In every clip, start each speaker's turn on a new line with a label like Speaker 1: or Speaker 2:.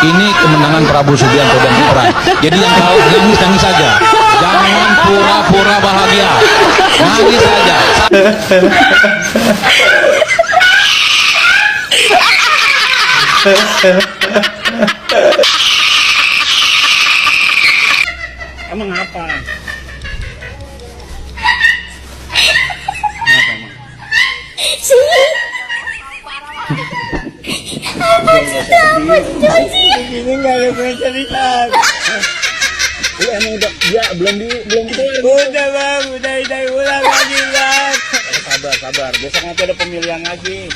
Speaker 1: Ini kemenangan Prabowo Subianto dan Gibran. Jadi yang tahu nangis saja. Jangan pura-pura bahagia. Nangis saja.
Speaker 2: Emang apa? Ini nggak ada gue cerita. Emang udah ya belum keluar. Udah bang, udah ulang lagi bang. Sabar. Besok nanti ada pemilihan lagi.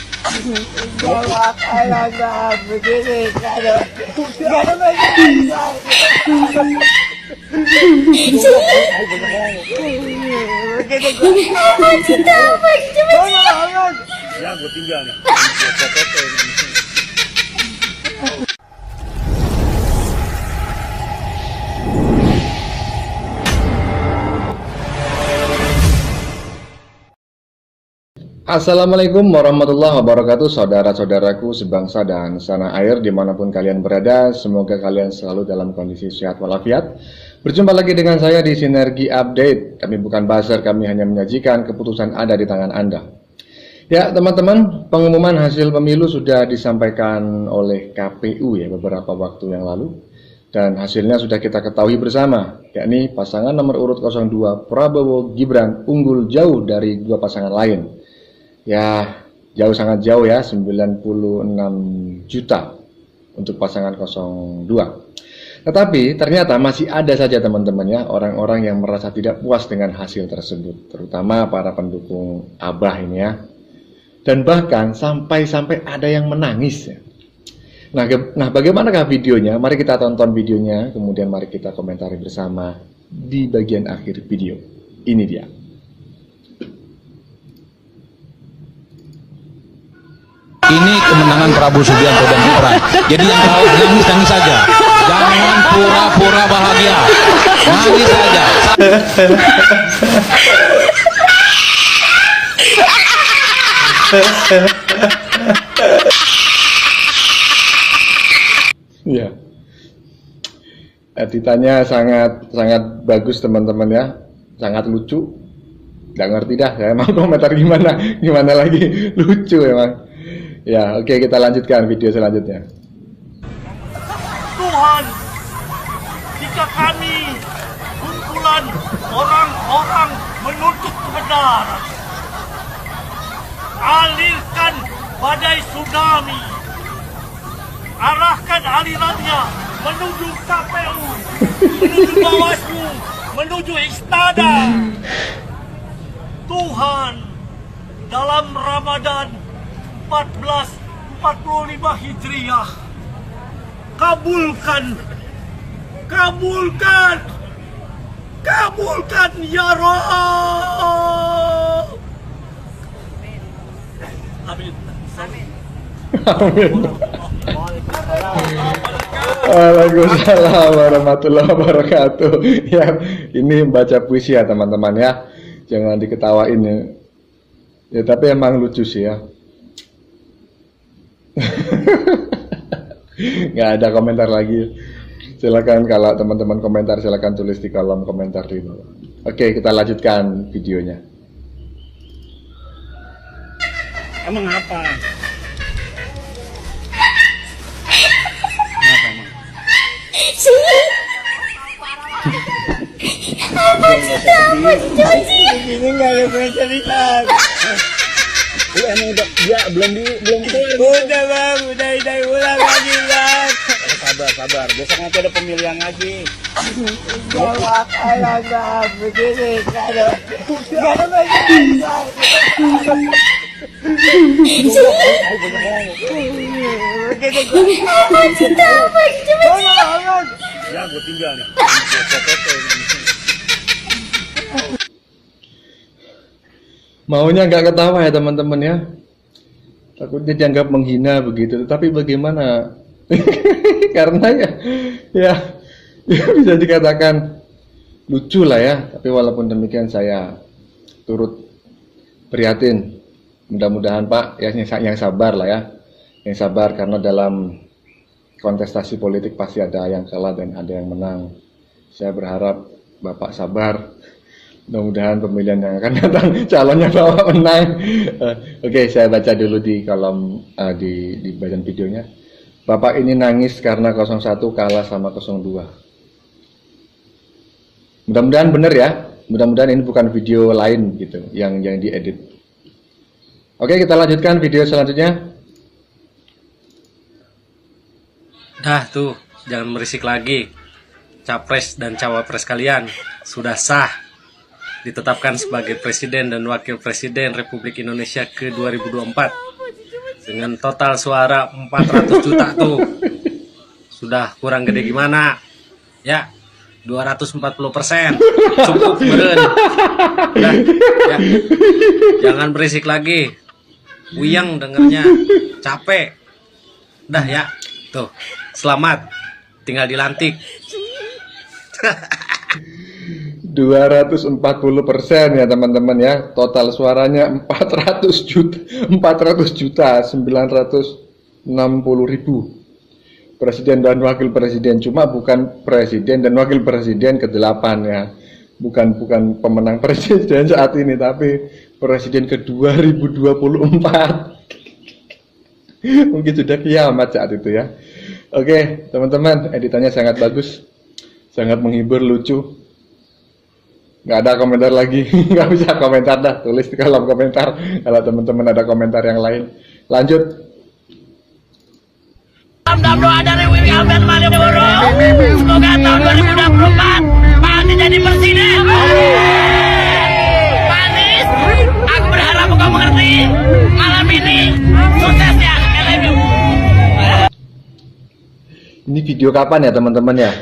Speaker 2: Jawab ayah begini, nggak ada ya gue tinggal nih.
Speaker 3: Assalamualaikum warahmatullahi wabarakatuh, saudara-saudaraku sebangsa dan setanah air dimanapun kalian berada. Semoga kalian selalu dalam kondisi sehat walafiat. Berjumpa lagi dengan saya di Sinergi Update. Kami bukan buzzer, kami hanya menyajikan keputusan ada di tangan Anda. Ya teman-teman, pengumuman hasil pemilu sudah disampaikan oleh KPU ya beberapa waktu yang lalu. Dan hasilnya sudah kita ketahui bersama, yakni pasangan nomor urut 02 Prabowo Gibran unggul jauh dari dua pasangan lain. Ya, jauh sangat jauh ya, 96 juta untuk pasangan 02. Tetapi ternyata masih ada saja teman-teman ya, orang-orang yang merasa tidak puas dengan hasil tersebut, terutama para pendukung Abah ini ya. Dan bahkan sampai ada yang menangis ya. Nah, bagaimanakah videonya? Mari kita tonton videonya, kemudian mari kita komentari bersama di bagian akhir video. Ini dia.
Speaker 1: Ini kemenangan Prabowo Subianto dan Gibran. Jadi yang tahu nangis saja. Jangan pura-pura bahagia. Nangis saja.
Speaker 3: Ya, editannya sangat bagus teman-teman ya, sangat lucu. Gak ngerti dah, saya mau komentar gimana lagi, lucu emang. Ya, oke, kita lanjutkan video selanjutnya.
Speaker 2: Tuhan, jika kami kumpulan orang-orang menuntut kebenaran, alirkan badai tsunami, arahkan alirannya menuju KPU, menuju Bawaslu, menuju Istana. Tuhan, dalam Ramadan 1445 Hijriah, kabulkan ya Rabb. Amin.
Speaker 3: Waalaikumsalam warahmatullahi wabarakatuh. Ya, ini baca puisi ya teman-teman ya, jangan diketawain ya. Ya tapi emang lucu sih ya. Nggak ada komentar lagi. Silakan kalau teman-teman komentar, silakan tulis di kolom komentar di bawah. Oke, kita lanjutkan videonya.
Speaker 2: Emang apa? Ini nggak ada gue cerita. Emang udah ya belum keluar. Udah bang, udah ulang lagi bang. Sabar. Besok nanti ada pemilihan lagi. Jawab ayah begini, nggak ada ya gue tinggal nih.
Speaker 3: Maunya nggak ketawa ya teman-teman ya, takutnya dianggap menghina begitu. Tapi bagaimana? Karena ya bisa dikatakan lucu lah ya. Tapi walaupun demikian saya turut prihatin. Mudah-mudahan Pak ya yang sabar lah ya, yang sabar karena dalam kontestasi politik pasti ada yang kalah dan ada yang menang. Saya berharap Bapak sabar. Mudah-mudahan pemilihan yang akan datang calonnya Bapak menang. Oke, saya baca dulu di kolom di bagian videonya. Bapak ini nangis karena 01 kalah sama 02. Mudah-mudahan benar ya. Mudah-mudahan ini bukan video lain gitu yang diedit. Oke, kita lanjutkan video selanjutnya.
Speaker 4: Dah tuh, jangan berisik lagi. Capres dan cawapres kalian sudah sah ditetapkan sebagai presiden dan wakil presiden Republik Indonesia ke 2024 dengan total suara 400 juta tuh. Sudah kurang gede gimana? Ya, 240%. Cukup meren. Udah, ya. Jangan berisik lagi. Uyang dengernya, capek. Udah ya. Tuh, selamat, tinggal dilantik.
Speaker 3: 240% ya teman-teman ya. Total suaranya 400 juta 960.000. Presiden dan wakil presiden, cuma bukan presiden dan wakil presiden ke-8 ya. Bukan pemenang presiden saat ini, tapi presiden ke-2024. Mungkin sudah kiamat saat itu ya. Oke teman-teman, editannya sangat bagus, sangat menghibur, lucu. Nggak ada komentar lagi. Nggak bisa komentar dah, tulis di kolom komentar kalau teman-teman ada komentar yang lain. Lanjut.
Speaker 5: Doa dari Willy Albert Malioboro, semoga tahun 2024 Pak Anies jadi presiden. Pak Anies, aku berharap engkau mengerti malam ini sukses ya.
Speaker 3: Ini video kapan ya teman-teman ya?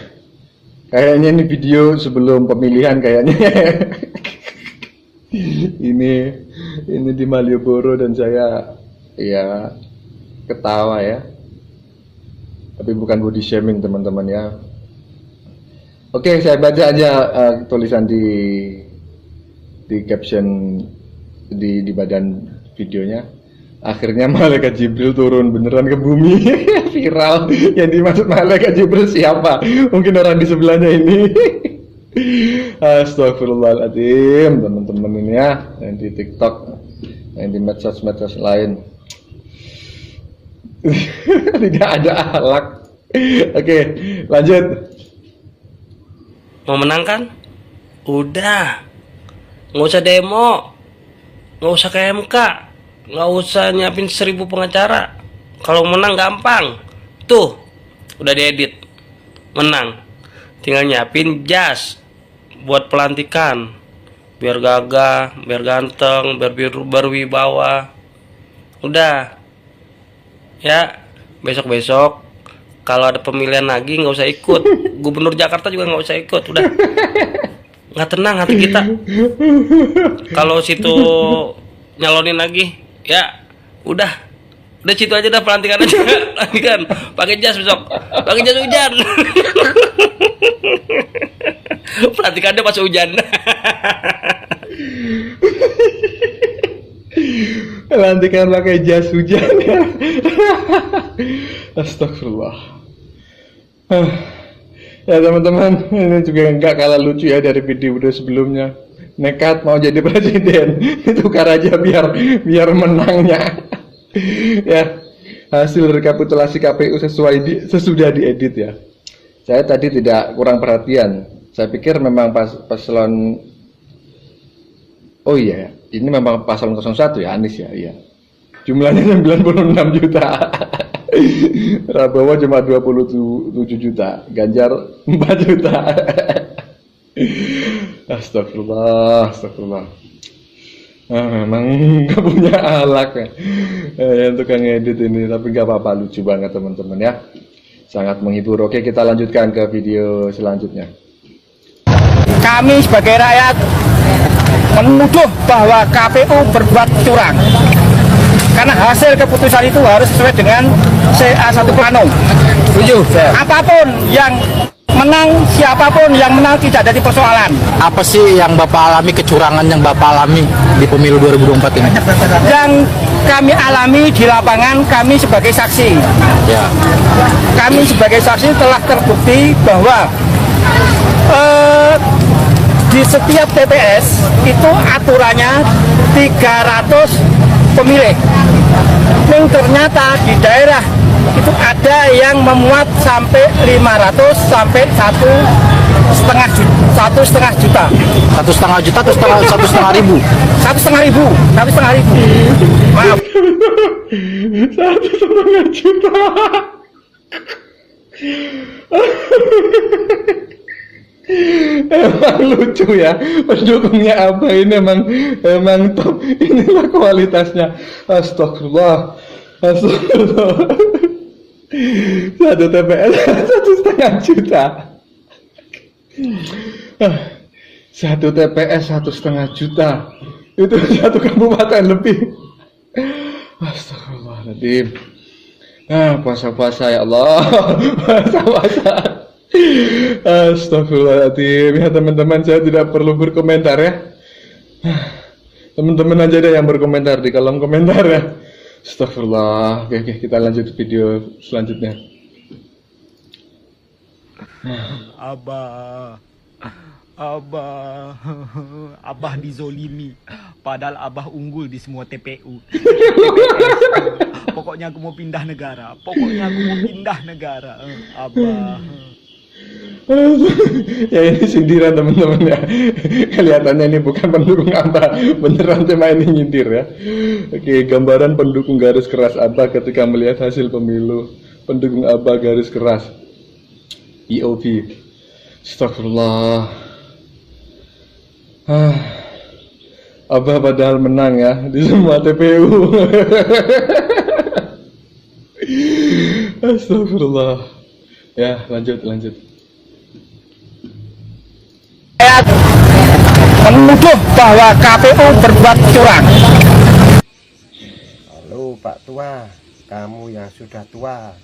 Speaker 3: Kayaknya ini video sebelum pemilihan kayaknya. ini di Malioboro dan saya ya ketawa ya. Tapi bukan body shaming teman-teman ya. Oke, saya baca aja tulisan di caption di badan videonya. Akhirnya malaikat Jibril turun beneran ke bumi. Viral. Yang dimaksud malaikat Jibril siapa? Mungkin orang di sebelahnya ini. Astagfirullahaladzim teman-teman ini ya, yang di TikTok, yang di medsos lain. Tidak ada akhlak. Oke, lanjut.
Speaker 4: Mau menang kan? Udah, nggak usah demo, nggak usah ke MK, nggak usah nyiapin 1000 pengacara. Kalau menang gampang, tuh udah diedit, menang. Tinggal nyiapin jas buat pelantikan, biar gagah, biar ganteng, biar berwibawa. Udah, ya besok-besok kalau ada pemilihan lagi nggak usah ikut. Gubernur Jakarta juga nggak usah ikut. Udah, nggak tenang hati kita. Kalau situ nyalonin lagi, ya udah situ aja dah, pelantikan aja. Pelantikan pakai jas besok, pakai jas hujan. Pelantikannya pas hujan.
Speaker 3: Pelantikan pakai jas hujan. Astagfirullah. Ya teman-teman, ini juga nggak kalah lucu ya dari video-video sebelumnya. Nekat mau jadi presiden, tukar aja biar menangnya. Ya, hasil rekapitulasi KPU sesudah diedit ya. Saya tadi tidak kurang perhatian. Saya pikir memang paslon. Oh iya, ini memang paslon 01 ya, Anies ya, iya. Jumlahnya 96 juta. Prabowo cuma 27 juta, Ganjar 4 juta. Astagfirullah. Memang gak punya alak ya. Yang tukang edit ini, tapi gak apa-apa, lucu banget teman-teman ya. Sangat menghibur. Oke, kita lanjutkan ke video selanjutnya.
Speaker 2: Kami sebagai rakyat menuduh bahwa KPU berbuat curang. Karena hasil keputusan itu harus sesuai dengan CA1 Plano.
Speaker 6: Setuju.
Speaker 2: Apapun yang menang, siapapun yang menang tidak jadi persoalan.
Speaker 6: Apa sih yang Bapak alami, kecurangan yang Bapak alami di pemilu 2024 ini?
Speaker 2: Yang kami alami di lapangan, kami sebagai saksi.
Speaker 1: Ya.
Speaker 2: Kami sebagai saksi telah terbukti bahwa di setiap TPS itu aturannya 300 pemilih. Dan ternyata di daerah itu ada yang memuat sampai 500 sampai 1,5 juta.
Speaker 1: 1,5 juta atau 1,5 ribu?
Speaker 2: 1,5 ribu. Maaf.
Speaker 3: 1,5 juta. Emang lucu ya, pendukungnya Abah ini emang top. Inilah kualitasnya. Astagfirullah. Satu TPS 1,5 juta. Satu TPS 1,5 juta. Itu satu kabupaten lebih. Astagfirullahaladzim. Puasa-puasa ya Allah. Puasa-puasa. Astagfirullahaladzim. Ya teman-teman, saya tidak perlu berkomentar ya. Teman-teman aja deh yang berkomentar di kolom komentar ya. Astagfirullah. Oke, kita lanjut video selanjutnya.
Speaker 6: Abah dizolimi, padahal Abah unggul di semua TPU. Pokoknya aku mau pindah negara. Abah.
Speaker 3: Ya ini sindiran teman-teman ya. Kelihatannya ini bukan pendukung Abah, beneran tema ini nyindir ya. Oke, gambaran pendukung garis keras Abah ketika melihat hasil pemilu. Pendukung Abah garis keras POV. Astagfirullah. Abah padahal menang ya di semua TPU. Astagfirullah. Ya, lanjut.
Speaker 2: Menuduh bahwa KPU berbuat curang.
Speaker 7: Halo Pak Tua, kamu yang sudah tua,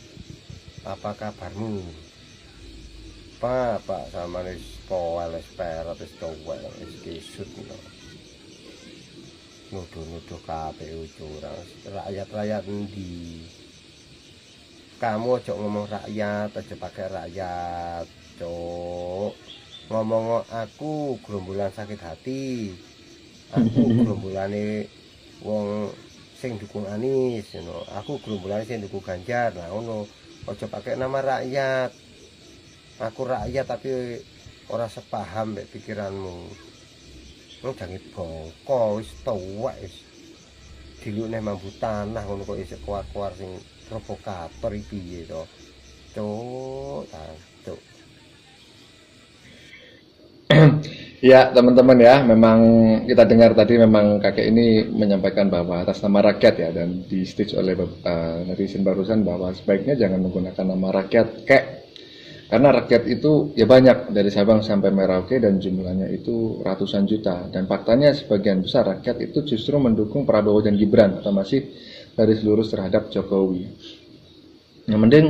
Speaker 7: apa kabarmu? Pak sama nih poel esperat tua kisut nuduh KPU curang. Rakyat di kamu ojo ngomong rakyat, aja pakai rakyat, cok. Ngomong aku gerombolan sakit hati, aku gerombolané wong sing dukung Anies, aku gerombolané sing dukung Ganjar. Nah ngono, ojo pakai nama rakyat. Aku rakyat tapi ora sepaham mbek pikiranmu. Jangan bongko, wis tuwek wis. Dilune mambu tanah ngono kok isih kuar-kuar sing provokator iki piye to. Cuk.
Speaker 3: Ya teman-teman ya, memang kita dengar tadi memang kakek ini menyampaikan bahwa atas nama rakyat ya, dan di stage oleh netizen barusan bahwa sebaiknya jangan menggunakan nama rakyat karena rakyat itu ya banyak dari Sabang sampai Merauke dan jumlahnya itu ratusan juta, dan faktanya sebagian besar rakyat itu justru mendukung Prabowo dan Gibran atau masih garis lurus terhadap Jokowi. Yang mending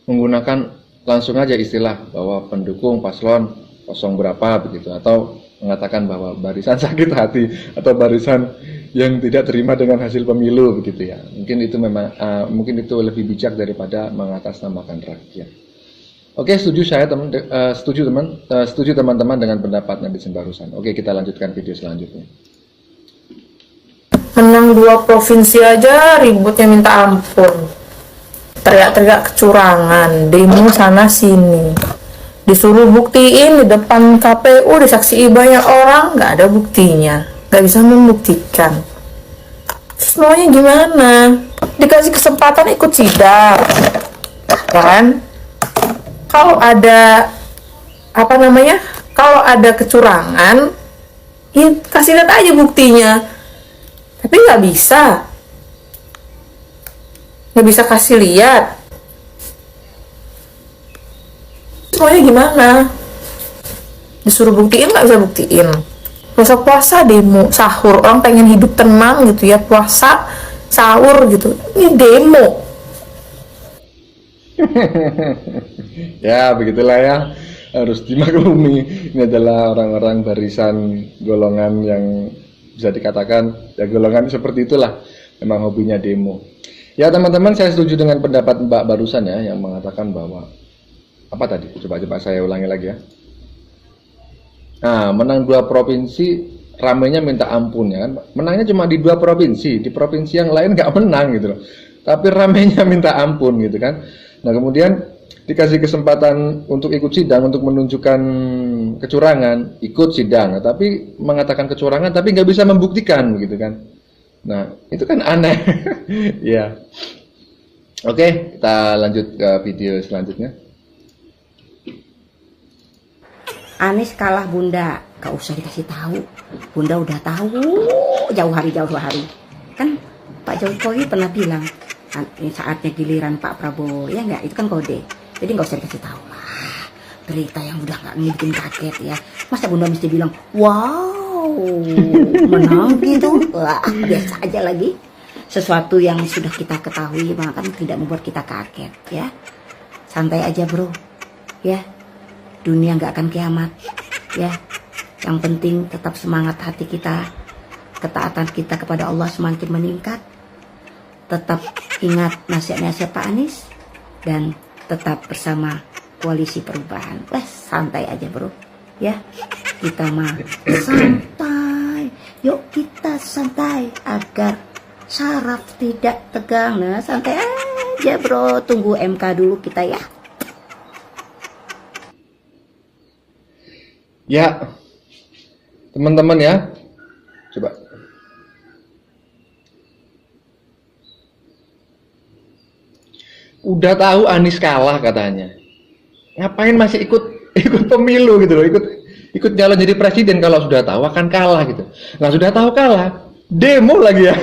Speaker 3: menggunakan langsung aja istilah bahwa pendukung paslon kosong berapa begitu, atau mengatakan bahwa barisan sakit hati atau barisan yang tidak terima dengan hasil pemilu begitu ya. Mungkin itu memang mungkin itu lebih bijak daripada mengatasnamakan rakyat. Oke, setuju teman-teman dengan pendapat netizen barusan. Oke, kita lanjutkan video selanjutnya.
Speaker 8: Menang 2 provinsi aja ributnya minta ampun. Teriak-teriak kecurangan, demo sana sini. Disuruh buktiin di depan KPU, disaksiin banyak orang, nggak ada buktinya, nggak bisa membuktikan. Terus maunya gimana? Dikasih kesempatan ikut sidang, kan? Kalau ada kalau ada kecurangan, ya kasih lihat aja buktinya. Tapi nggak bisa kasih lihat. Maunya gimana? Disuruh buktiin nggak bisa buktiin. Puasa demo sahur, orang pengen hidup tenang gitu ya, puasa sahur gitu, ini demo.
Speaker 3: Ya begitulah ya, harus dimaklumi. Ini adalah orang-orang barisan golongan yang bisa dikatakan ya golongan seperti itulah, memang hobinya demo. Ya teman-teman, saya setuju dengan pendapat Mbak barusan ya, yang mengatakan bahwa apa tadi? Coba saya ulangi lagi ya. Nah, menang 2 provinsi, ramainya minta ampun ya kan. Menangnya cuma di 2 provinsi, di provinsi yang lain nggak menang gitu loh. Tapi ramainya minta ampun gitu kan. Nah kemudian dikasih kesempatan untuk ikut sidang, untuk menunjukkan kecurangan, ikut sidang, tapi mengatakan kecurangan, tapi nggak bisa membuktikan gitu kan. Nah itu kan aneh. Ya. Oke, kita lanjut ke video selanjutnya.
Speaker 9: Anies kalah Bunda, gak usah dikasih tahu. Bunda udah tahu jauh hari. Kan Pak Jokowi pernah bilang saatnya giliran Pak Prabowo, ya nggak? Itu kan kode. Jadi nggak usah dikasih tahu lah. Berita yang udah nggak bikin kaget ya. Masa Bunda mesti bilang, wow, menang gitu? Wah, biasa aja lagi. Sesuatu yang sudah kita ketahui maka tidak membuat kita kaget ya. Santai aja bro, ya. Dunia nggak akan kiamat ya. Yang penting tetap semangat hati kita, ketaatan kita kepada Allah semakin meningkat. Tetap ingat nasihat-nasihat Pak Anies dan tetap bersama koalisi perubahan. Santai aja bro ya. Kita mah santai. Yuk kita santai agar saraf tidak tegang. Nah santai aja bro. Tunggu MK dulu kita ya.
Speaker 3: Ya, teman-teman ya, coba. Udah tahu Anies kalah katanya, ngapain masih ikut pemilu gitu loh, ikut jalan jadi presiden kalau sudah tahu akan kalah gitu. Nah sudah tahu kalah, demo lagi ya,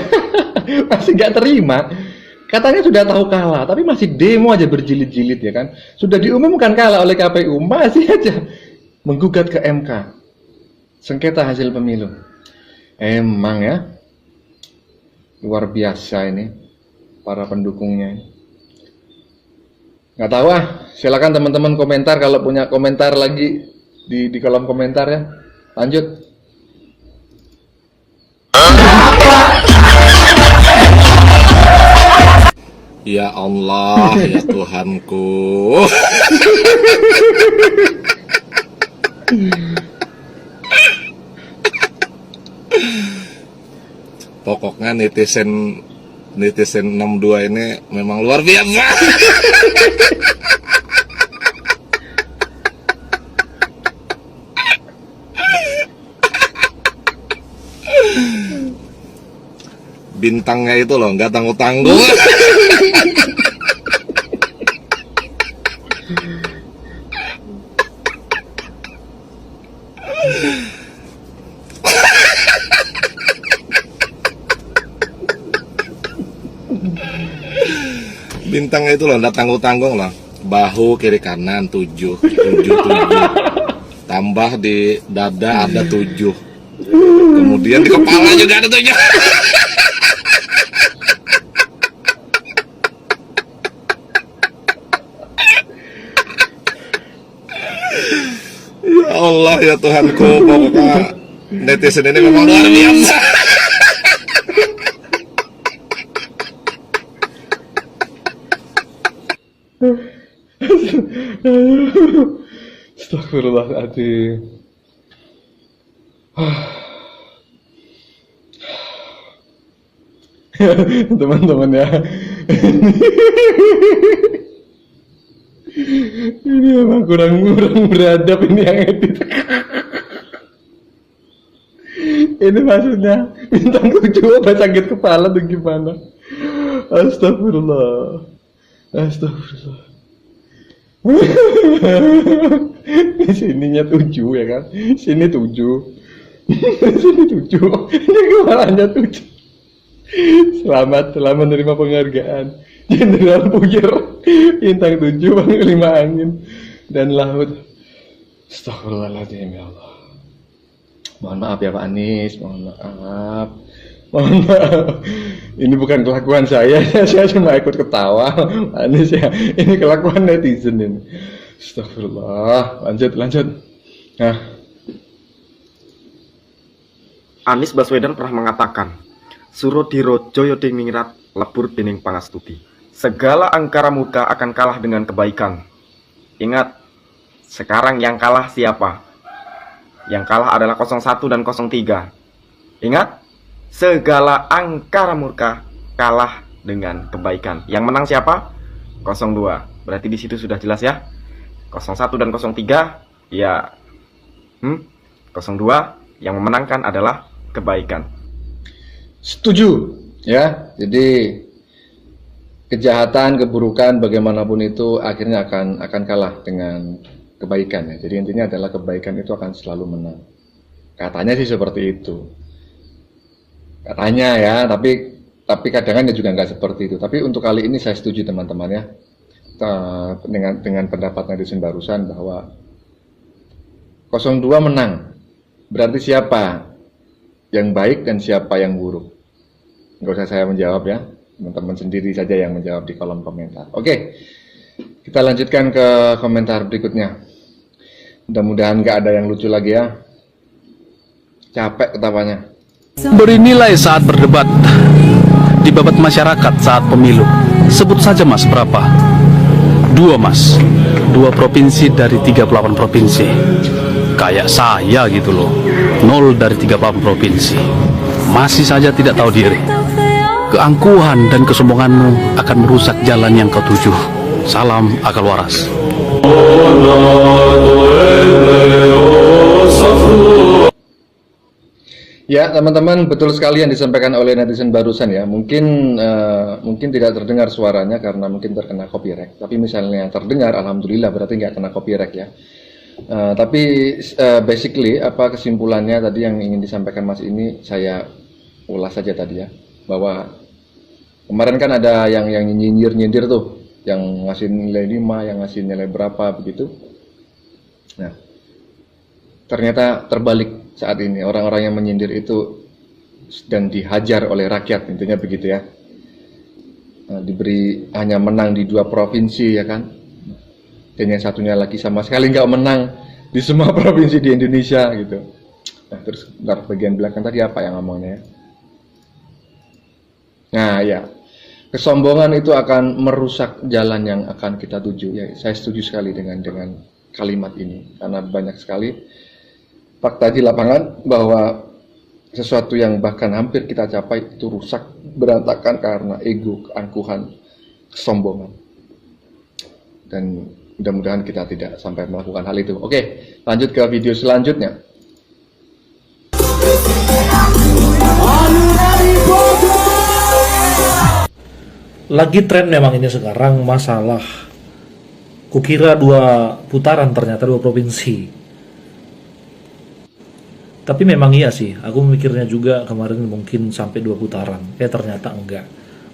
Speaker 3: masih nggak terima. Katanya sudah tahu kalah, tapi masih demo aja berjilid-jilid ya kan. Sudah diumumkan kalah oleh KPU, masih aja menggugat ke MK sengketa hasil pemilu. Emang ya luar biasa ini para pendukungnya. Nggak tahu silakan teman-teman komentar kalau punya komentar lagi di kolom komentar ya. Lanjut.
Speaker 1: Ya Allah, ya Tuhanku. Pokoknya netizen 62 ini memang luar biasa. Bintangnya itu loh nggak tanggung-tanggung. Bintangnya itu loh, nggak tanggung-tanggung loh. Bahu kiri kanan 7. Tambah di dada ada 7. Kemudian di kepala juga ada 7. Ya Allah ya Tuhanku, pokoknya netizen ini memang luar biasa.
Speaker 3: Astagfirullahaladzim. Teman-teman ya, ini emang kurang beradab ini yang edit. Ini maksudnya bintang 7 apa sakit kepala tuh gimana? Astagfirullah. Sininya 7 ya kan, sini 7, sini 7, ini kepalanya 7. Selamat menerima penghargaan Jenderal Puyer bintang 7 Panglima Angin dan Laut. Astagfirullahaladzim ya Allah. Mohon maaf ya Pak Anies, mohon maaf. Ini bukan kelakuan saya cuma ikut ketawa. Pak Anies ya, ini kelakuan netizen ini. Astagfirullah. Lanjut. Nah,
Speaker 10: Anies Baswedan pernah mengatakan, Surodiro Joyo Diningrat lebur dening pangastuti. Segala angkara murka akan kalah dengan kebaikan. Ingat, sekarang yang kalah siapa? Yang kalah adalah 01 dan 03. Ingat, segala angkara murka kalah dengan kebaikan. Yang menang siapa? 02. Berarti di situ sudah jelas ya. 01 dan 03 ya 02 yang memenangkan adalah kebaikan.
Speaker 3: Setuju ya. Jadi kejahatan, keburukan bagaimanapun itu akhirnya akan kalah dengan kebaikan ya. Jadi intinya adalah kebaikan itu akan selalu menang. Katanya sih seperti itu. Katanya ya, tapi kadang-kadang juga nggak seperti itu. Tapi untuk kali ini saya setuju teman-teman ya. Dengan pendapat netizen barusan bahwa 02 menang. Berarti siapa yang baik dan siapa yang buruk? Nggak usah saya menjawab ya. Teman-teman sendiri saja yang menjawab di kolom komentar. Oke, kita lanjutkan ke komentar berikutnya. Mudah-mudahan nggak ada yang lucu lagi ya. Capek ketawanya.
Speaker 11: Beri nilai saat berdebat, dibabat masyarakat saat pemilu. Sebut saja mas berapa? 2 mas, 2 provinsi dari 38 provinsi. Kayak saya gitu loh, 0 dari 38 provinsi. Masih saja tidak tahu diri. Keangkuhan dan kesombonganmu akan merusak jalan yang kau tuju. Salam akal waras.
Speaker 3: Ya teman-teman, betul sekali yang disampaikan oleh netizen barusan ya. Mungkin tidak terdengar suaranya karena mungkin terkena copyright. Tapi misalnya terdengar, alhamdulillah berarti nggak kena copyright ya. Tapi basically apa kesimpulannya tadi yang ingin disampaikan Mas ini saya ulas saja tadi ya. Bahwa kemarin kan ada yang nyindir tuh, yang ngasih nilai 5, yang ngasih nilai berapa begitu. Nah, ternyata terbalik saat ini, orang-orang yang menyindir itu dan dihajar oleh rakyat, intinya begitu ya. Diberi hanya menang di 2 provinsi ya kan, dan yang satunya lagi sama sekali nggak menang di semua provinsi di Indonesia gitu. Nah terus bagian belakang tadi apa yang ngomongnya ya? Nah ya, kesombongan itu akan merusak jalan yang akan kita tuju ya. Saya setuju sekali dengan kalimat ini karena banyak sekali fakta di lapangan bahwa sesuatu yang bahkan hampir kita capai itu rusak, berantakan karena ego, keangkuhan, kesombongan. Dan mudah-mudahan kita tidak sampai melakukan hal itu. Oke, lanjut ke video selanjutnya.
Speaker 12: Lagi tren memang ini sekarang masalah kukira 2 putaran, ternyata 2 provinsi. Tapi memang iya sih, aku mikirnya juga kemarin mungkin sampai 2 putaran. Ternyata enggak.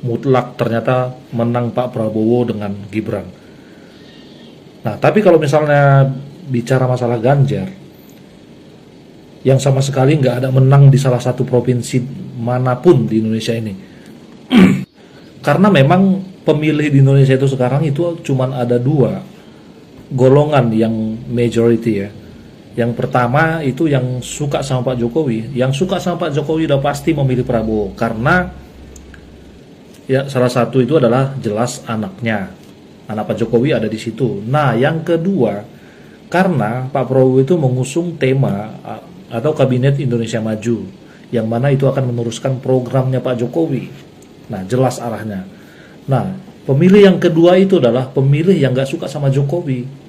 Speaker 12: Mutlak ternyata menang Pak Prabowo dengan Gibran. Nah, tapi kalau misalnya bicara masalah Ganjar, yang sama sekali nggak ada menang di salah satu provinsi manapun di Indonesia ini. Karena memang pemilih di Indonesia itu sekarang itu cuma ada 2 golongan yang majority ya. Yang pertama itu yang suka sama Pak Jokowi. Yang suka sama Pak Jokowi udah pasti memilih Prabowo. Karena ya salah satu itu adalah jelas anaknya. Anak Pak Jokowi ada di situ. Nah yang kedua, karena Pak Prabowo itu mengusung tema atau Kabinet Indonesia Maju, yang mana itu akan meneruskan programnya Pak Jokowi. Nah jelas arahnya. Nah pemilih yang kedua itu adalah pemilih yang gak suka sama Jokowi.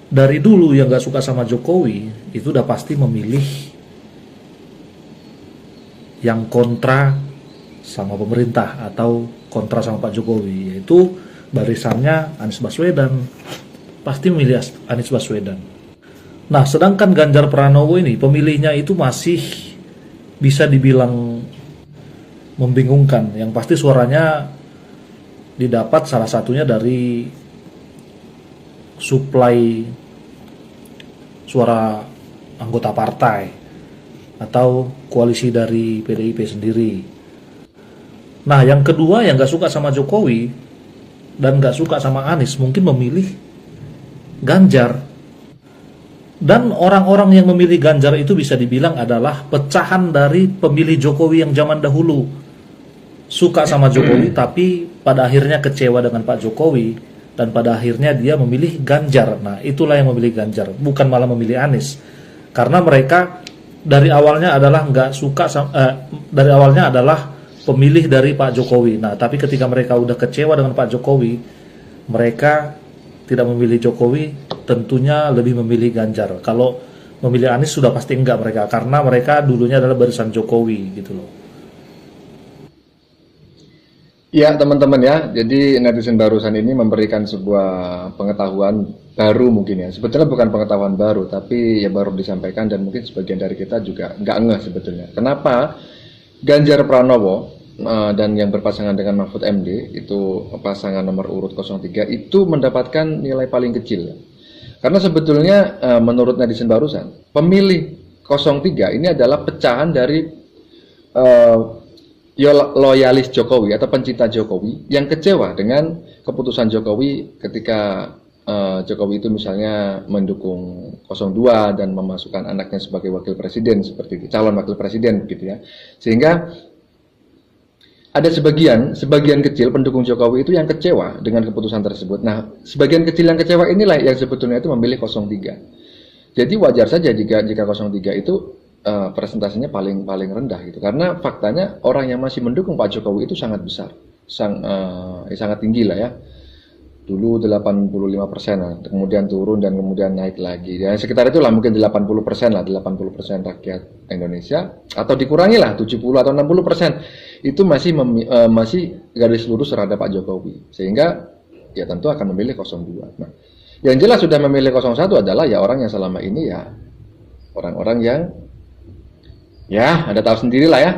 Speaker 12: Dari dulu yang gak suka sama Jokowi itu udah pasti memilih yang kontra sama pemerintah atau kontra sama Pak Jokowi, yaitu barisannya Anies Baswedan. Pasti memilih Anies Baswedan. Nah sedangkan Ganjar Pranowo ini pemilihnya itu masih bisa dibilang membingungkan. Yang pasti suaranya didapat salah satunya dari suplai suara anggota partai atau koalisi dari PDIP sendiri. Nah yang kedua yang gak suka sama Jokowi dan gak suka sama Anies mungkin memilih Ganjar. Dan orang-orang yang memilih Ganjar itu bisa dibilang adalah pecahan dari pemilih Jokowi yang zaman dahulu. Suka sama Jokowi tapi pada akhirnya kecewa dengan Pak Jokowi, dan pada akhirnya dia memilih Ganjar. Nah, itulah yang memilih Ganjar, bukan malah memilih Anies. Karena mereka dari awalnya adalah dari awalnya adalah pemilih dari Pak Jokowi. Nah, tapi ketika mereka udah kecewa dengan Pak Jokowi, mereka tidak memilih Jokowi, tentunya lebih memilih Ganjar. Kalau memilih Anies sudah pasti enggak mereka, karena mereka dulunya adalah barisan Jokowi gitu loh.
Speaker 3: Ya teman-teman ya, jadi netizen barusan ini memberikan sebuah pengetahuan baru mungkin ya. Sebetulnya bukan pengetahuan baru, tapi ya baru disampaikan dan mungkin sebagian dari kita juga nggak ngeh sebetulnya. Kenapa Ganjar Pranowo dan yang berpasangan dengan Mahfud MD, itu pasangan nomor urut 03, itu mendapatkan nilai paling kecil. Karena sebetulnya menurut netizen barusan, pemilih 03 ini adalah pecahan dari loyalis Jokowi atau pencinta Jokowi yang kecewa dengan keputusan Jokowi ketika Jokowi itu misalnya mendukung 02 dan memasukkan anaknya sebagai wakil presiden, seperti itu, calon wakil presiden gitu ya. Sehingga ada sebagian kecil pendukung Jokowi itu yang kecewa dengan keputusan tersebut. Nah, sebagian kecil yang kecewa inilah yang sebetulnya itu memilih 03. Jadi wajar saja jika 03 itu presentasinya paling rendah gitu. Karena faktanya orang yang masih mendukung Pak Jokowi itu sangat besar, sangat tinggi lah ya. Dulu 85%, kemudian turun dan kemudian naik lagi. Ya, sekitar itulah mungkin 80% lah, 80% rakyat Indonesia, atau dikurangi lah 70 atau 60% itu masih garis lurus terhadap Pak Jokowi. Sehingga ya tentu akan memilih 02. Nah, yang jelas sudah memilih 01 adalah ya orang yang selama ini ya orang-orang yang ya Anda tahu sendirilah ya,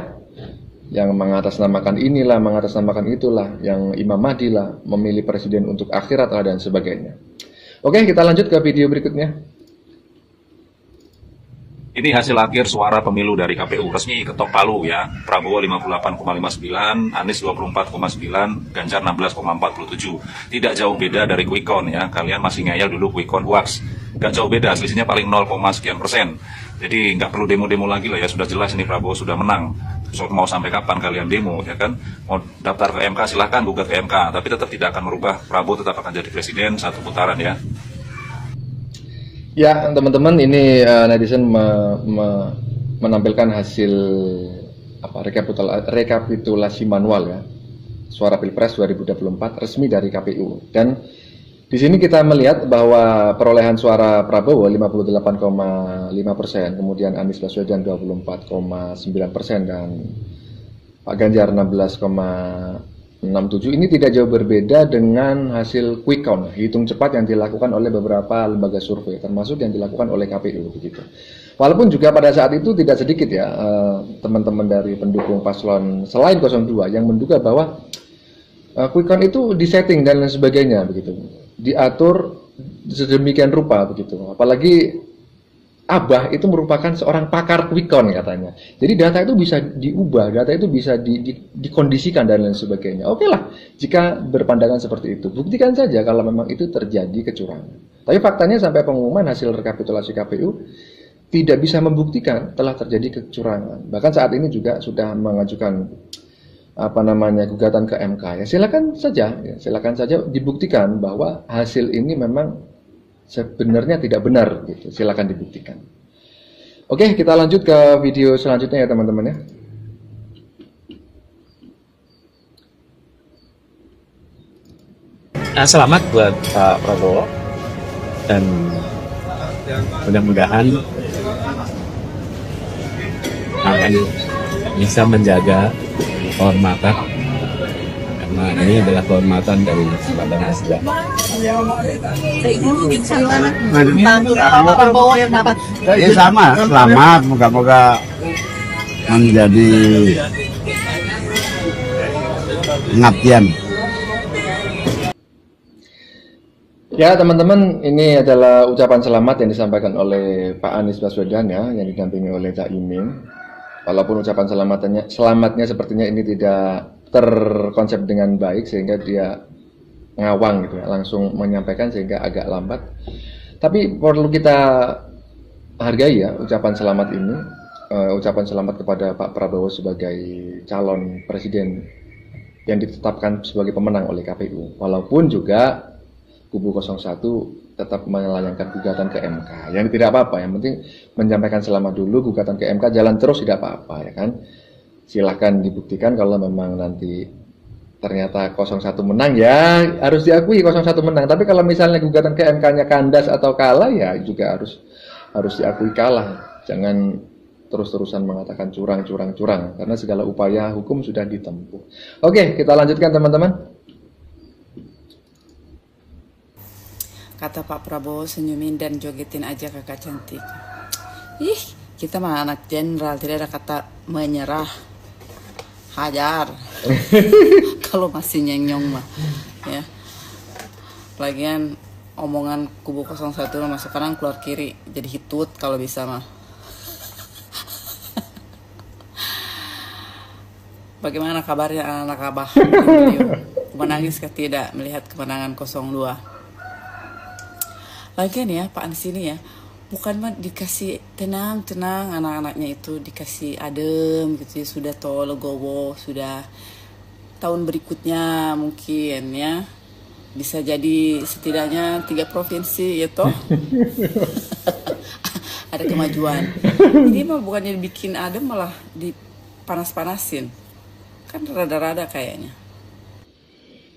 Speaker 3: yang mengatasnamakan inilah, mengatasnamakan itulah, yang Imam Mahdi lah, memilih presiden untuk akhirat lah dan sebagainya. Oke, kita lanjut ke video berikutnya.
Speaker 13: Ini hasil akhir suara pemilu dari KPU resmi ketok palu ya. Prabowo 58,59, Anies 24,9, Ganjar 16,47. Tidak jauh beda dari quick count ya. Kalian masih ngeyel dulu quick count hoax. Gak jauh beda, selisihnya paling 0, sekian persen. Jadi nggak perlu demo-demo lagi lah ya, sudah jelas ini Prabowo sudah menang. So, mau sampai kapan kalian demo ya kan? Mau daftar ke MK silahkan gugat ke MK, tapi tetap tidak akan merubah, Prabowo tetap akan jadi presiden satu putaran ya.
Speaker 3: Ya teman-teman, ini netizen menampilkan hasil rekapitulasi manual ya suara Pilpres 2024 resmi dari KPU, dan di sini kita melihat bahwa perolehan suara Prabowo 58,5%, kemudian Anies Baswedan 24,9% dan Pak Ganjar 16,67. Ini tidak jauh berbeda dengan hasil quick count, hitung cepat yang dilakukan oleh beberapa lembaga survei, termasuk yang dilakukan oleh KPU begitu. Walaupun juga pada saat itu tidak sedikit ya teman-teman dari pendukung paslon selain 02 yang menduga bahwa quick count itu disetting dan lain sebagainya begitu, diatur sedemikian rupa begitu. Apalagi Abah itu merupakan seorang pakar quick count katanya. Jadi data itu bisa diubah, data itu bisa dikondisikan dan lain sebagainya. Oke lah, jika berpandangan seperti itu, buktikan saja kalau memang itu terjadi kecurangan. Tapi faktanya sampai pengumuman hasil rekapitulasi KPU tidak bisa membuktikan telah terjadi kecurangan. Bahkan saat ini juga sudah mengajukan gugatan ke MK ya, silakan saja dibuktikan bahwa hasil ini memang sebenarnya tidak benar gitu, silakan dibuktikan. Oke, kita lanjut ke video selanjutnya ya teman-teman ya.
Speaker 14: Nah, selamat buat Pak Prabowo dan mudah-mudahan akan bisa menjaga kehormatan, karena ini adalah kehormatan dari sebadan Nasdem.
Speaker 15: Ya sama, selamat, moga-moga menjadi pengabdian.
Speaker 3: Ya teman-teman, ini adalah ucapan selamat yang disampaikan oleh Pak Anies Baswedan ya, yang didampingi oleh Cak Imin. Walaupun ucapan selamatnya sepertinya ini tidak terkonsep dengan baik sehingga dia ngawang gitu ya, langsung menyampaikan sehingga agak lambat. Tapi perlu kita hargai ya ucapan selamat ini, ucapan selamat kepada Pak Prabowo sebagai calon presiden yang ditetapkan sebagai pemenang oleh KPU. Walaupun juga kubu 01 tetap melayangkan gugatan ke MK. Yang tidak apa-apa, yang penting menyampaikan selamat dulu, gugatan ke MK jalan terus tidak apa-apa ya kan. Silahkan dibuktikan kalau memang nanti ternyata 01 menang ya harus diakui 01 menang. Tapi kalau misalnya gugatan ke MK-nya kandas atau kalah ya juga harus diakui kalah. Jangan terus-terusan mengatakan curang karena segala upaya hukum sudah ditempuh. Oke, kita lanjutkan teman-teman.
Speaker 16: Kata Pak Prabowo, senyumin dan jogetin aja kakak cantik. Ih, kita mah anak jenderal, tidak ada kata menyerah. Hajar. Kalau masih nyenyong mah ya. Lagian omongan kubu 01 masuk kanan keluar kiri, jadi hitut kalau bisa mah. Bagaimana kabarnya anak-anak Abah? Menangis kah tidak melihat kemenangan 02? Lagian ya Pak Anies ini ya, bukan mah dikasih tenang anak-anaknya itu dikasih adem gitu ya, sudah legowo, sudah tahun berikutnya mungkin ya bisa jadi setidaknya 3 provinsi ya toh. Ada kemajuan. Ini mah bukannya dibikin adem malah dipanas-panasin. Kan rada-rada kayaknya.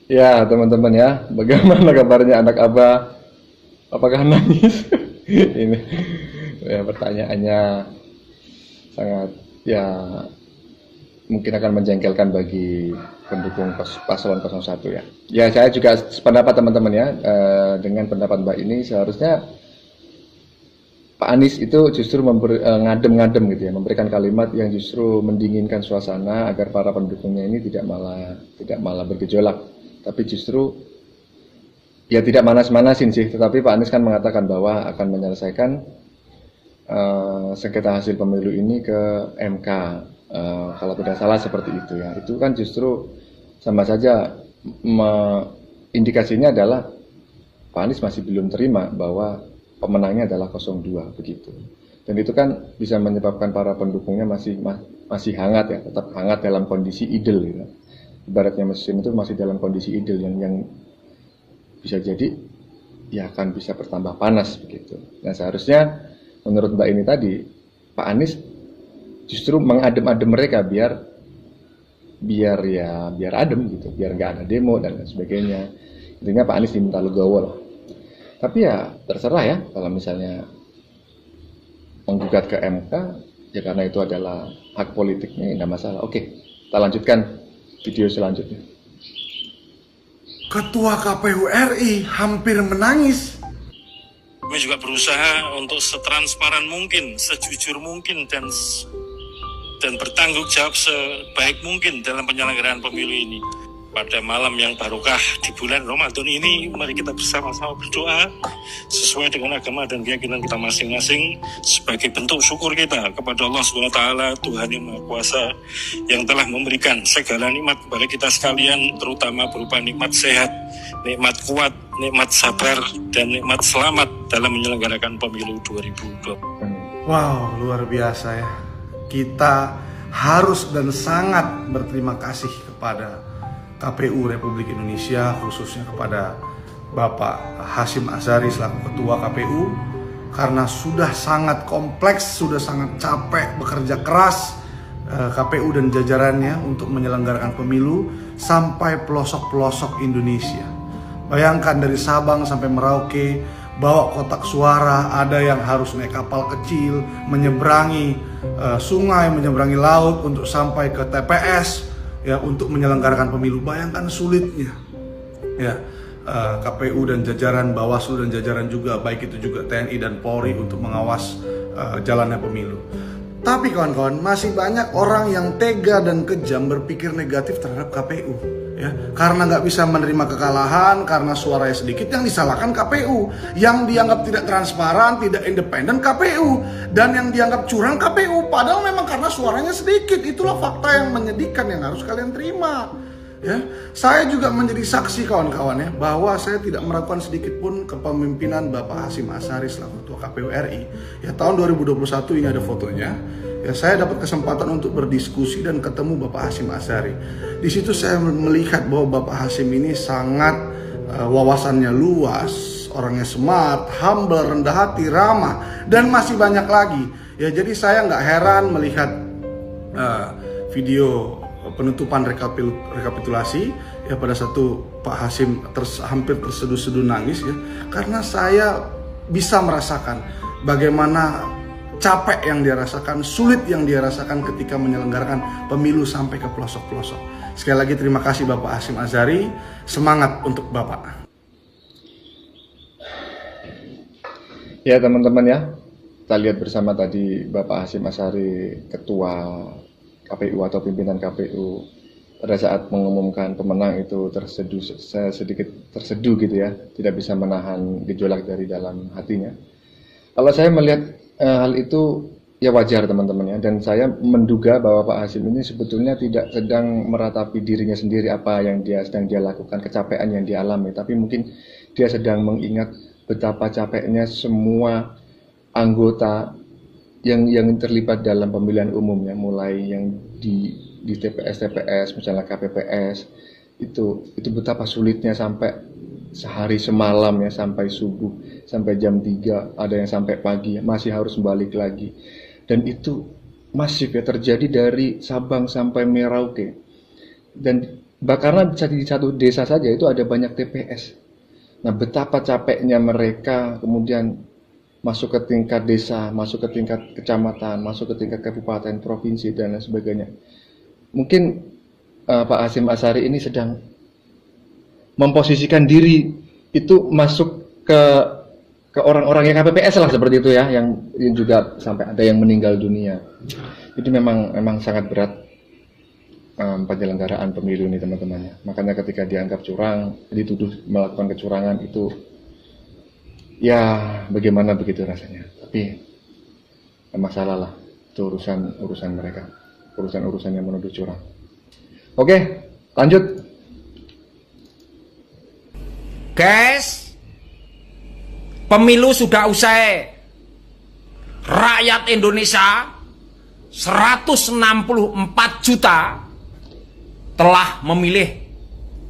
Speaker 3: Ya teman-teman ya, bagaimana kabarnya anak Abah? Apakah nangis? Ini ya, pertanyaannya sangat ya mungkin akan menjengkelkan bagi pendukung paslon 01 ya. Ya saya juga sependapat teman-teman ya dengan pendapat Mbak ini. Seharusnya Pak Anies itu justru ngadem-ngadem gitu ya, memberikan kalimat yang justru mendinginkan suasana agar para pendukungnya ini tidak malah bergejolak, tapi justru ya tidak manas-manasin sih, tetapi Pak Anies kan mengatakan bahwa akan menyelesaikan sengketa hasil pemilu ini ke MK, kalau tidak salah seperti itu ya. Itu kan justru sama saja indikasinya adalah Pak Anies masih belum terima bahwa pemenangnya adalah 02 begitu. Dan itu kan bisa menyebabkan para pendukungnya masih hangat ya, tetap hangat dalam kondisi idle gitu. Ibaratnya mesin itu masih dalam kondisi idle yang bisa jadi ya akan bisa bertambah panas begitu. Nah seharusnya menurut Mbak ini tadi Pak Anies justru mengadem-adem mereka biar adem gitu, biar nggak ada demo dan lain sebagainya. Intinya Pak Anies diminta legowo lah. Tapi ya terserah ya kalau misalnya menggugat ke MK ya karena itu adalah hak politiknya, tidak masalah. Oke, kita lanjutkan video selanjutnya.
Speaker 17: Ketua KPU RI hampir menangis.
Speaker 18: Kami juga berusaha untuk setransparan mungkin, sejujur mungkin dan bertanggung jawab sebaik mungkin dalam penyelenggaraan pemilu ini. Pada malam yang barokah di bulan Ramadan ini, mari kita bersama-sama berdoa sesuai dengan agama dan keyakinan kita masing-masing sebagai bentuk syukur kita kepada Allah SWT, Tuhan yang Maha Kuasa, yang telah memberikan segala nikmat kepada kita sekalian, terutama berupa nikmat sehat, nikmat kuat, nikmat sabar, dan nikmat selamat dalam menyelenggarakan pemilu 2020.
Speaker 17: Wow, luar biasa ya. Kita harus dan sangat berterima kasih kepada KPU Republik Indonesia, khususnya kepada Bapak Hasyim Asyari selaku Ketua KPU, karena sudah sangat kompleks, sudah sangat capek bekerja keras KPU dan jajarannya untuk menyelenggarakan pemilu sampai pelosok-pelosok Indonesia. Bayangkan dari Sabang sampai Merauke, bawa kotak suara, ada yang harus naik kapal kecil, menyeberangi sungai, menyeberangi laut untuk sampai ke TPS ya untuk menyelenggarakan pemilu. Bayangkan sulitnya ya KPU dan jajaran, Bawaslu dan jajaran juga, baik itu juga TNI dan Polri untuk mengawas jalannya pemilu. Tapi kawan-kawan, masih banyak orang yang tega dan kejam berpikir negatif terhadap KPU ya, karena nggak bisa menerima kekalahan, karena suaranya sedikit, yang disalahkan KPU, yang dianggap tidak transparan, tidak independen KPU, dan yang dianggap curang KPU, padahal memang karena suaranya sedikit. Itulah fakta yang menyedihkan yang harus kalian terima Ya, saya juga menjadi saksi kawan-kawan ya, bahwa saya tidak meragukan sedikit pun kepemimpinan Bapak Hasyim Asyari selaku Ketua KPU RI. Ya, tahun 2021 ini ada fotonya. Ya, saya dapat kesempatan untuk berdiskusi dan ketemu Bapak Hasyim Asyari. Di situ saya melihat bahwa Bapak Hasyim ini sangat wawasannya luas, orangnya smart, humble, rendah hati, ramah, dan masih banyak lagi. Ya, jadi saya nggak heran melihat video penutupan rekapitulasi ya pada satu Pak Hasyim hampir terseduh-seduh nangis ya, karena saya bisa merasakan bagaimana capek yang dia rasakan, sulit yang dia rasakan ketika menyelenggarakan pemilu sampai ke pelosok-pelosok. Sekali lagi terima kasih Bapak Hasyim Asyari, semangat untuk Bapak.
Speaker 3: Ya teman-teman ya, kita lihat bersama tadi Bapak Hasyim Asyari, Ketua KPU atau pimpinan KPU, pada saat mengumumkan pemenang itu sedikit terseduh gitu ya, tidak bisa menahan gejolak dari dalam hatinya. Kalau saya melihat hal itu ya wajar teman-teman ya, dan saya menduga bahwa Pak Hasyim ini sebetulnya tidak sedang meratapi dirinya sendiri apa yang sedang dia lakukan, kecapean yang dia alami, tapi mungkin dia sedang mengingat betapa capeknya semua anggota yang terlibat dalam pemilihan umum ya, mulai yang di TPS, misalnya KPPS, itu betapa sulitnya sampai sehari semalam ya, sampai subuh, sampai jam 3, ada yang sampai pagi masih harus balik lagi, dan itu masif ya, terjadi dari Sabang sampai Merauke, dan karena di satu desa saja itu ada banyak TPS. Nah, betapa capeknya mereka kemudian masuk ke tingkat desa, masuk ke tingkat kecamatan, masuk ke tingkat kabupaten, provinsi, dan lain sebagainya. Mungkin Pak Hasyim Asyari ini sedang memposisikan diri itu masuk ke orang-orang yang KPPS lah seperti itu ya, yang juga sampai ada yang meninggal dunia. Itu memang sangat berat penyelenggaraan pemilu ini teman-teman. Makanya ketika dianggap curang, dituduh melakukan kecurangan itu ya bagaimana begitu rasanya, tapi masalah lah, itu urusan mereka, urusan yang menuduh curang. Oke, lanjut
Speaker 19: guys, pemilu sudah usai. Rakyat Indonesia 164 juta telah memilih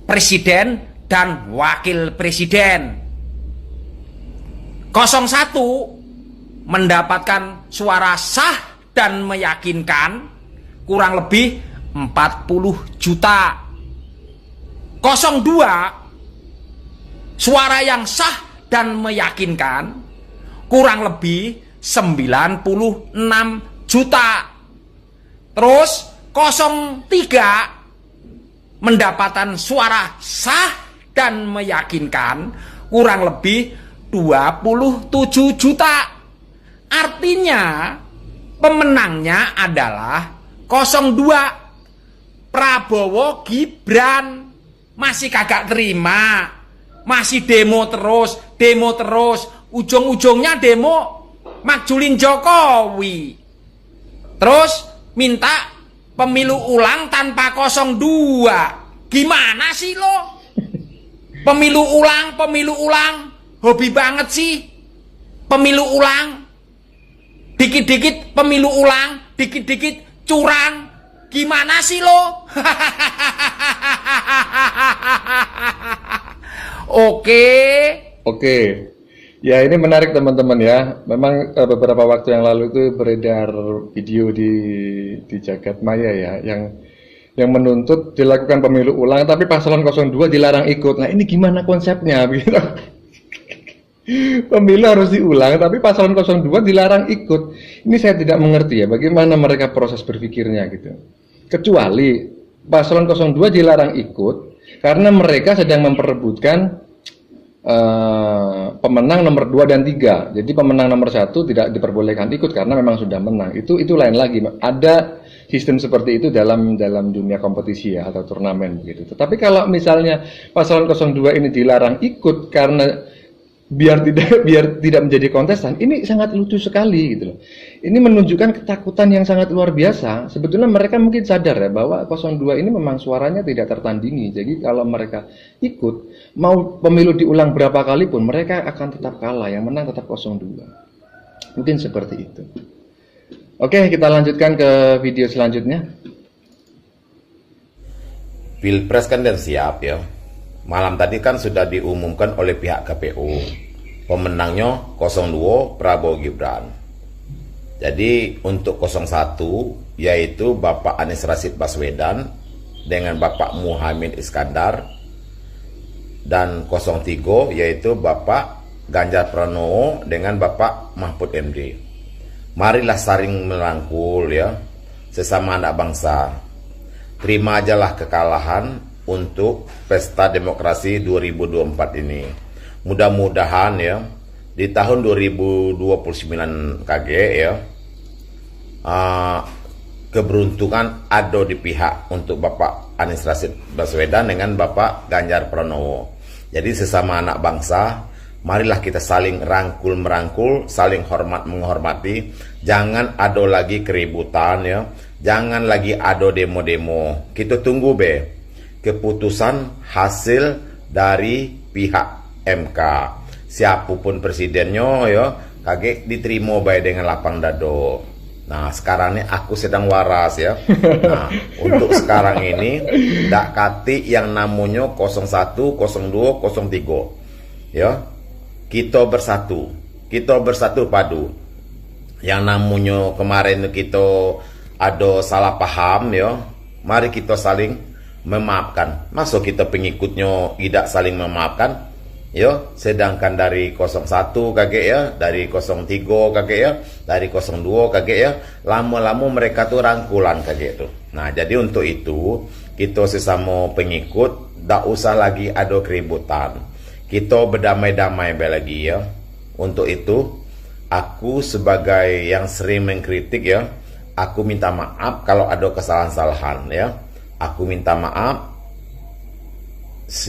Speaker 19: presiden dan wakil presiden. 01 mendapatkan suara sah dan meyakinkan kurang lebih 40 juta. 02 suara yang sah dan meyakinkan kurang lebih 96 juta. Terus 03 mendapatkan suara sah dan meyakinkan kurang lebih 27 juta. Artinya pemenangnya adalah 02 Prabowo Gibran. Masih kagak terima, masih demo terus, ujung-ujungnya demo makjulin Jokowi. Terus minta pemilu ulang tanpa 02. Gimana sih lo? Pemilu ulang, hobi banget sih. Pemilu ulang, dikit-dikit pemilu ulang, dikit-dikit curang. Gimana sih lo?
Speaker 3: Oke. Ya, ini menarik teman-teman ya. Memang beberapa waktu yang lalu itu beredar video di jagat maya ya, yang menuntut dilakukan pemilu ulang tapi paslon 02 dilarang ikut. Nah, ini gimana konsepnya begitu? Pemilu harus diulang tapi paslon 02 dilarang ikut. Ini saya tidak mengerti ya, bagaimana mereka proses berpikirnya gitu. Kecuali paslon 02 dilarang ikut karena mereka sedang memperebutkan pemenang nomor 2 dan 3. Jadi pemenang nomor 1 tidak diperbolehkan ikut karena memang sudah menang. Itu lain lagi. Ada sistem seperti itu dalam dunia kompetisi ya, atau turnamen begitu. Tetapi kalau misalnya paslon 02 ini dilarang ikut karena biar tidak menjadi kontestan. Ini sangat lucu sekali gitu loh. Ini menunjukkan ketakutan yang sangat luar biasa. Sebetulnya mereka mungkin sadar ya bahwa 02 ini memang suaranya tidak tertandingi. Jadi kalau mereka ikut, mau pemilu diulang berapa kali pun mereka akan tetap kalah. Yang menang tetap 02. Mungkin seperti itu. Oke, kita lanjutkan ke video selanjutnya.
Speaker 20: Pilpres kan dan siap ya. Malam tadi kan sudah diumumkan oleh pihak KPU. Pemenangnya 02 Prabowo Gibran. Jadi untuk 01 yaitu Bapak Anies Rashid Baswedan dengan Bapak Muhaimin Iskandar, dan 03 yaitu Bapak Ganjar Pranowo dengan Bapak Mahfud MD. Marilah saling merangkul ya, sesama anak bangsa. Terima ajalah kekalahan untuk pesta demokrasi 2024 ini. Mudah-mudahan ya di tahun 2029 KG ya, keberuntungan ada di pihak untuk Bapak Anies Rashid Baswedan dengan Bapak Ganjar Pranowo. Jadi sesama anak bangsa, marilah kita saling rangkul-merangkul, saling hormat menghormati. Jangan ada lagi keributan ya, jangan lagi ada demo-demo. Kita tunggu keputusan hasil dari pihak MK. Siapapun presidennya ya, kagak diterima baik dengan lapang dado. Nah sekarang ini aku sedang waras ya. Nah untuk sekarang ini ndak kati yang namanya 01, 02, 03 ya. Kita bersatu padu. Yang namanya kemarin kita ada salah paham ya, mari kita saling memaafkan. Masuk kita pengikutnya tidak saling memaafkan ya, sedangkan dari 01 kakek ya, dari 03 kakek ya, dari 02 kakek ya, lama-lama mereka tuh rangkulan kakek tuh. Nah jadi untuk itu kita sesama pengikut tidak usah lagi ada keributan, kita berdamai-damai lagi ya. Untuk itu aku sebagai yang sering mengkritik ya, aku minta maaf kalau ada kesalahan-kesalahan ya. Aku minta maaf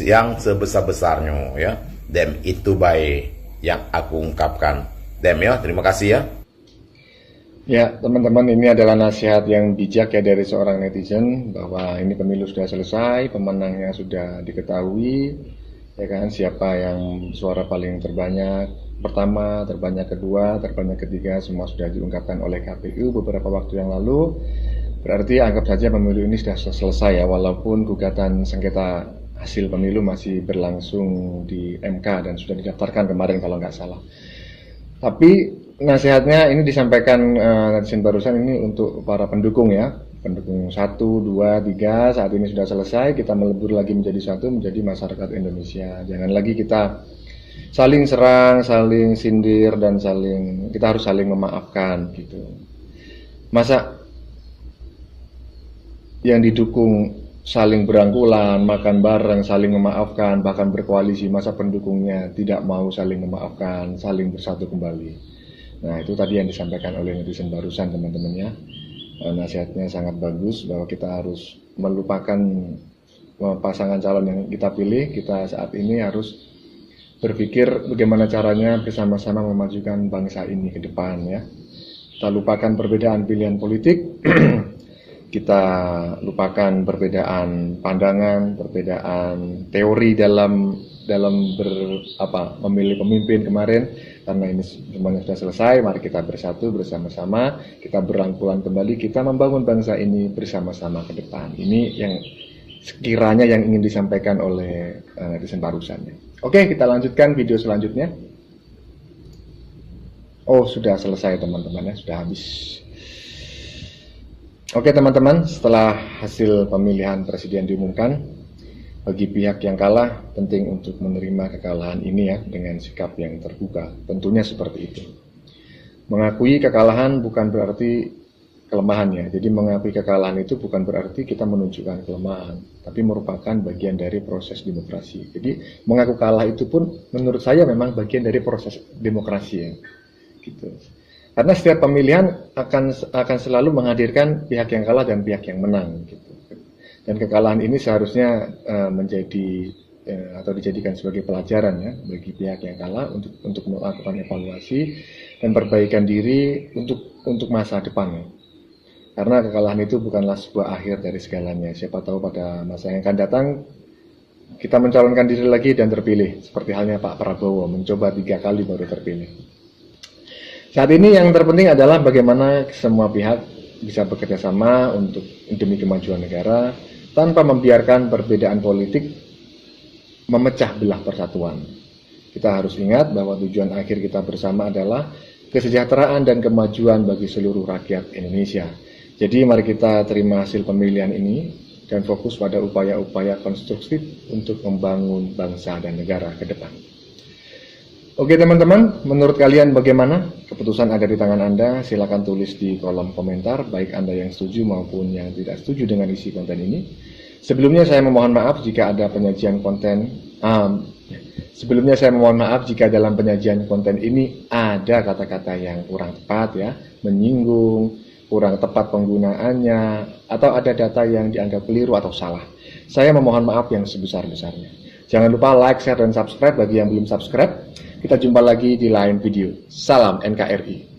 Speaker 20: yang sebesar-besarnya ya. Dan itu baik yang aku ungkapkan. Ya, terima kasih ya.
Speaker 3: Ya, teman-teman, ini adalah nasihat yang bijak ya dari seorang netizen bahwa ini pemilu sudah selesai, pemenangnya sudah diketahui, ya kan, siapa yang suara paling terbanyak pertama, terbanyak kedua, terbanyak ketiga, semua sudah diungkapkan oleh KPU beberapa waktu yang lalu. Berarti anggap saja pemilu ini sudah selesai ya, walaupun gugatan sengketa hasil pemilu masih berlangsung di MK dan sudah didaftarkan kemarin kalau nggak salah. Tapi nasihatnya ini disampaikan netizen barusan ini untuk para pendukung ya, pendukung 1, 2, 3 saat ini sudah selesai, kita melebur lagi menjadi satu, menjadi masyarakat Indonesia. Jangan lagi kita saling serang, saling sindir, dan kita harus saling memaafkan gitu. Masa yang didukung saling berangkulan, makan bareng, saling memaafkan, bahkan berkoalisi, masa pendukungnya tidak mau saling memaafkan, saling bersatu kembali. Nah itu tadi yang disampaikan oleh netizen barusan teman-teman ya. Nasihatnya sangat bagus bahwa kita harus melupakan pasangan calon yang kita pilih. Kita saat ini harus berpikir bagaimana caranya bersama-sama memajukan bangsa ini ke depan ya. Kita lupakan perbedaan pilihan politik. Kita lupakan perbedaan pandangan, perbedaan teori dalam memilih pemimpin kemarin, karena ini semuanya sudah selesai. Mari kita bersatu bersama-sama, kita berangkulan kembali, kita membangun bangsa ini bersama-sama ke depan. Ini yang sekiranya yang ingin disampaikan oleh netizen barusan. Oke, kita lanjutkan video selanjutnya. Oh, sudah selesai teman-teman ya, sudah habis. Oke teman-teman, setelah hasil pemilihan presiden diumumkan, bagi pihak yang kalah penting untuk menerima kekalahan ini ya dengan sikap yang terbuka. Tentunya seperti itu. Mengakui kekalahan bukan berarti kelemahan ya. Jadi mengakui kekalahan itu bukan berarti kita menunjukkan kelemahan, tapi merupakan bagian dari proses demokrasi. Jadi mengaku kalah itu pun menurut saya memang bagian dari proses demokrasi ya. Gitu. Karena setiap pemilihan akan selalu menghadirkan pihak yang kalah dan pihak yang menang gitu. Dan kekalahan ini seharusnya menjadi atau dijadikan sebagai pelajaran ya bagi pihak yang kalah untuk melakukan evaluasi dan perbaikan diri untuk masa depan. Karena kekalahan itu bukanlah sebuah akhir dari segalanya. Siapa tahu pada masa yang akan datang kita mencalonkan diri lagi dan terpilih. Seperti halnya Pak Prabowo mencoba 3 kali baru terpilih. Saat ini yang terpenting adalah bagaimana semua pihak bisa bekerja sama untuk demi kemajuan negara tanpa membiarkan perbedaan politik memecah belah persatuan. Kita harus ingat bahwa tujuan akhir kita bersama adalah kesejahteraan dan kemajuan bagi seluruh rakyat Indonesia. Jadi mari kita terima hasil pemilihan ini dan fokus pada upaya-upaya konstruktif untuk membangun bangsa dan negara ke depan. Oke teman-teman, menurut kalian bagaimana? Keputusan ada di tangan Anda, silakan tulis di kolom komentar, baik Anda yang setuju maupun yang tidak setuju dengan isi konten ini. Sebelumnya saya memohon maaf jika ada penyajian konten, jika dalam penyajian konten ini ada kata-kata yang kurang tepat ya, menyinggung, kurang tepat penggunaannya, atau ada data yang dianggap keliru atau salah. Saya memohon maaf yang sebesar-besarnya. Jangan lupa like, share, dan subscribe bagi yang belum subscribe. Kita jumpa lagi di lain video. Salam NKRI.